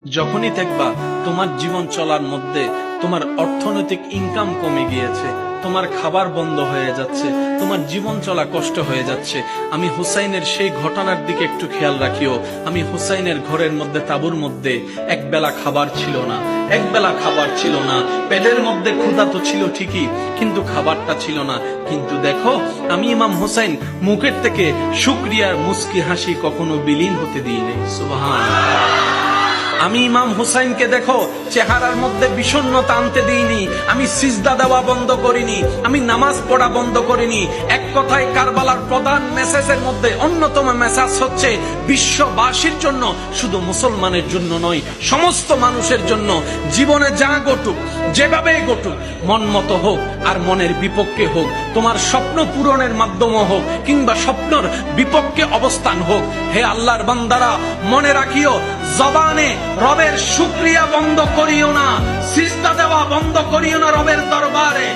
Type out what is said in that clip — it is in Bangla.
যখনই দেখবা তোমার জীবন চলার মধ্যে তোমার অর্থনৈতিক ইনকাম কমে গিয়েছে, তোমার খাবার বন্ধ হয়ে যাচ্ছে, তোমার জীবন চলা কষ্ট হয়ে যাচ্ছে, আমি হুসাইনের সেই ঘটনার দিকে একটু খেয়াল রাখিও। আমি হুসাইনের ঘরের মধ্যে, তাঁবুর মধ্যে একবেলা খাবার ছিল না, একবেলা খাবার ছিল না। পেটের মধ্যে ক্ষুধা তো ছিল ঠিকই, কিন্তু খাবারটা ছিল না। কিন্তু দেখো, আমি ইমাম হুসাইন মুখের থেকে শুকরিয়ার মুস্কি হাসি কখনো বিলীন হতে দিইনি। সুবহানাল্লাহ। আমি ইমাম হুসাইনকে দেখো চেহারার মধ্যে বিষণ্ণতা আনতে দিইনি, আমি সিজদা দেওয়া বন্ধ করিনি, আমি নামাজ পড়া বন্ধ করিনি। এক কথায় কারবালার প্রধান মেসেজের মধ্যে অন্যতম মেসেজ হচ্ছে বিশ্ববাসীর জন্য, শুধু মুসলমানের জন্য নয়, সমস্ত মানুষের জন্য। জীবনে যা ঘটুক, যেভাবে ঘটুক, মন মতো হোক আর মনের বিপক্ষে হোক, তোমার স্বপ্ন পূরণের মাধ্যমে হোক কিংবা স্বপ্নের বিপক্ষে অবস্থান হোক, হে আল্লাহর বান্দারা, মনে রাখিও, জবানে রবের শুকরিয়া বন্ধ করিও না, সিজদা দেওয়া বন্ধ করিও না রবের দরবারে।